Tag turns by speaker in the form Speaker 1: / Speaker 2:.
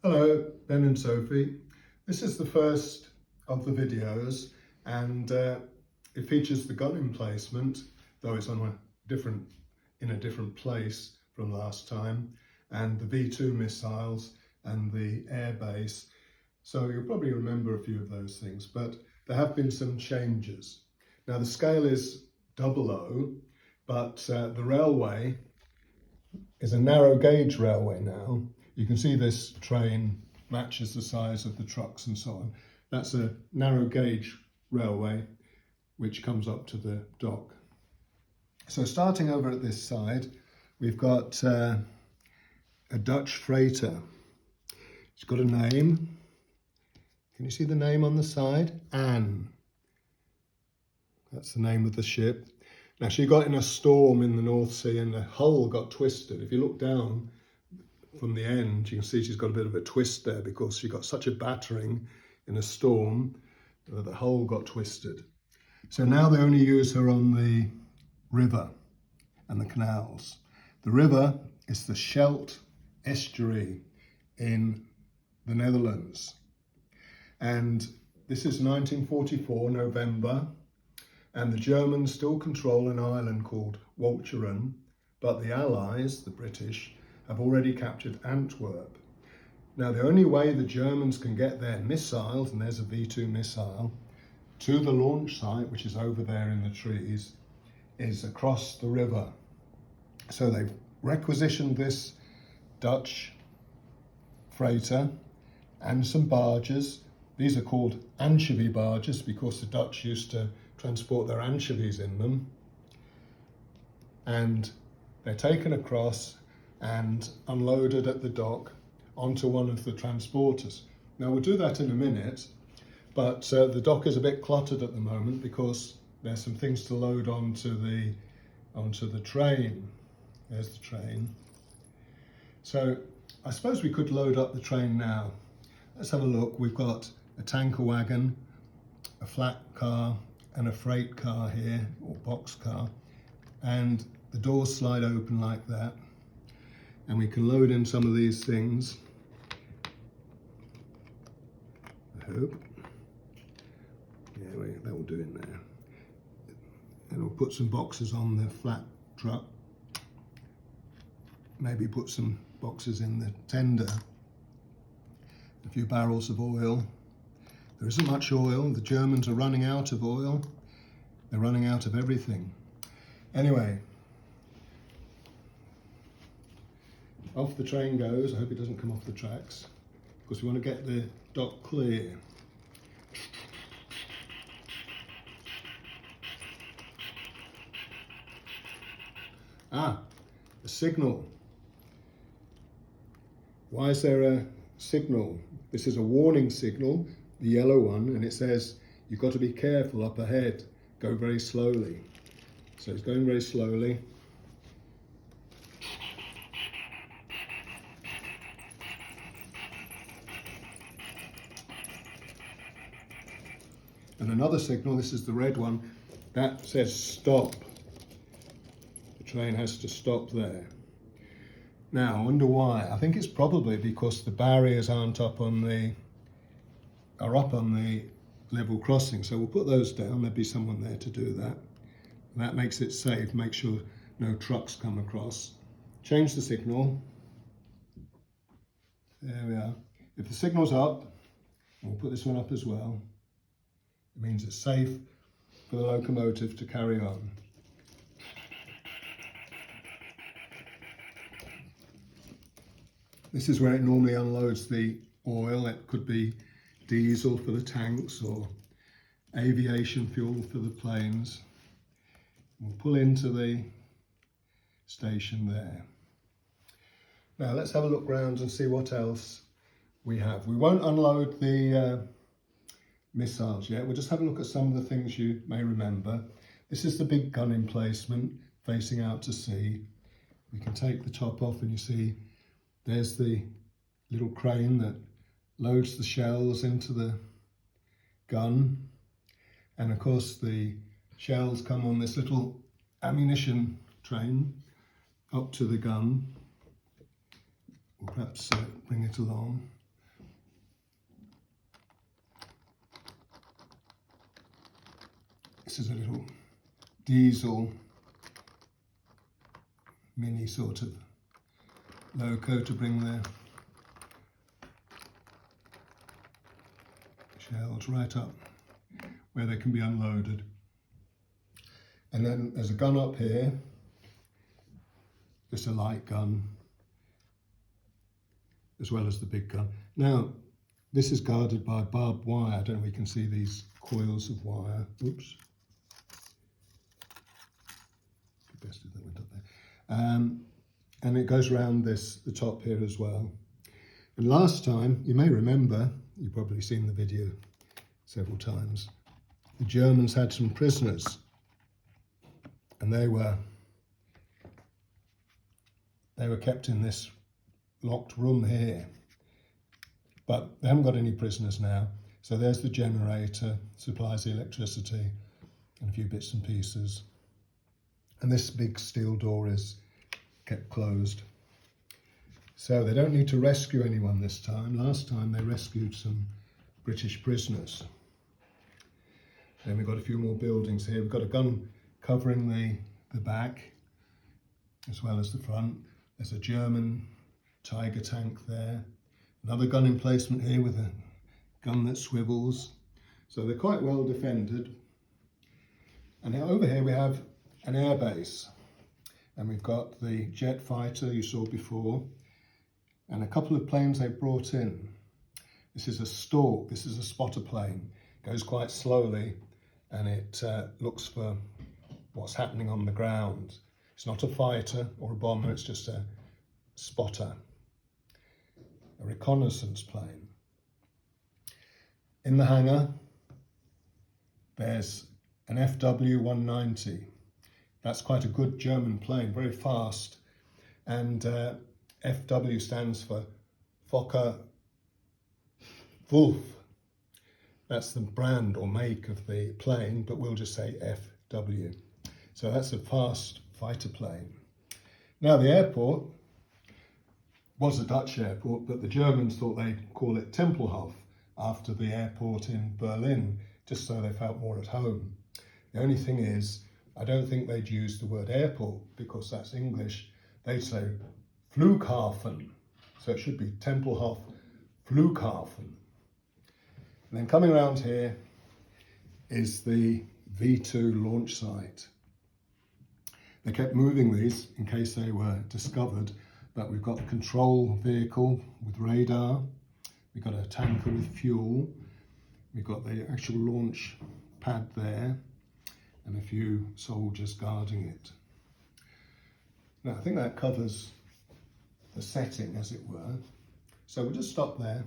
Speaker 1: Hello, Ben and Sophie. This is the first of the videos and it features the gun emplacement, though it's in a different place from last time, and the V2 missiles and the air base. So you'll probably remember a few of those things, but there have been some changes. Now the scale is 00, but the railway is a narrow gauge railway now. You can see this train matches the size of the trucks and so on. That's a narrow gauge railway which comes up to the dock. So starting over at this side, we've got a Dutch freighter. It's got a name. Can you see the name on the side? Anne. That's the name of the ship. Now she got in a storm in the North Sea and the hull got twisted. If you look down from the end, you can see she's got a bit of a twist there because she got such a battering in a storm that the hull got twisted. So now they only use her on the river and the canals. The river is the Scheldt estuary in the Netherlands. And this is 1944, November, and the Germans still control an island called Walcheren, but the Allies, the British, have already captured Antwerp. Now the only way the Germans can get their missiles, and there's a V2 missile, to the launch site, which is over there in the trees, is across the river. So they've requisitioned this Dutch freighter and some barges. These are called anchovy barges because the Dutch used to transport their anchovies in them. And they're taken across and unloaded at the dock onto one of the transporters. Now we'll do that in a minute, but the dock is a bit cluttered at the moment because there's some things to load onto the train. There's the train. So I suppose we could load up the train now. Let's have a look. We've got a tanker wagon, a flat car, and a freight car here, or box car, and the doors slide open like that, and we can load in some of these things. I hope. Yeah, that will do in there. And we'll put some boxes on the flat truck. Maybe put some boxes in the tender. A few barrels of oil. There isn't much oil. The Germans are running out of oil. They're running out of everything. Anyway, off the train goes. I hope it doesn't come off the tracks because we want to get the dock clear. Ah, a signal. Why is there a signal? This is a warning signal, the yellow one, and it says you've got to be careful up ahead. Go very slowly. So it's going very slowly. And another signal, this is the red one, that says stop. The train has to stop there. Now, I wonder why. I think it's probably because the barriers are up on the level crossing. So we'll put those down. There'll be someone there to do that. And that makes it safe. Make sure no trucks come across. Change the signal. There we are. If the signal's up, we'll put this one up as well. It means it's safe for the locomotive to carry on. This is where it normally unloads the oil. It could be diesel for the tanks or aviation fuel for the planes. We'll pull into the station there. Now let's have a look round and see what else we have. We won't unload the missiles yet. We'll just have a look at some of the things you may remember. This is the big gun emplacement facing out to sea. We can take the top off and you see there's the little crane that loads the shells into the gun. And of course the shells come on this little ammunition train up to the gun. We'll perhaps bring it along. This is a little diesel mini sort of loco to bring the shells right up where they can be unloaded. And then there's a gun up here, just a light gun, as well as the big gun. Now, this is guarded by barbed wire. I don't know if you can see these coils of wire. Oops. Best if that went up there. And it goes around the top here as well. And last time, you may remember, you've probably seen the video several times, the Germans had some prisoners, and they were kept in this locked room here. But they haven't got any prisoners now. So there's the generator, supplies the electricity and a few bits and pieces. And this big steel door is kept closed. So they don't need to rescue anyone this time. Last time they rescued some British prisoners. Then we've got a few more buildings here. We've got a gun covering the back as well as the front. There's a German Tiger tank there. Another gun emplacement here with a gun that swivels. So they're quite well defended. And now over here we have an air base. And we've got the jet fighter you saw before and a couple of planes they've brought in. This is a Stork, this is a spotter plane. It goes quite slowly and it looks for what's happening on the ground. It's not a fighter or a bomber, it's just a spotter, a reconnaissance plane. In the hangar, there's an FW-190. That's quite a good German plane, very fast. And FW stands for Fokker Wolf. That's the brand or make of the plane, but we'll just say FW. So that's a fast fighter plane. Now the airport was a Dutch airport, but the Germans thought they'd call it Tempelhof after the airport in Berlin, just so they felt more at home. The only thing is, I don't think they'd use the word airport because that's English. They'd say Flughafen. So it should be Tempelhof Flughafen. And then coming around here is the V2 launch site. They kept moving these in case they were discovered, but we've got the control vehicle with radar. We've got a tanker with fuel. We've got the actual launch pad there and a few soldiers guarding it. Now I think that covers the setting, as it were. So we'll just stop there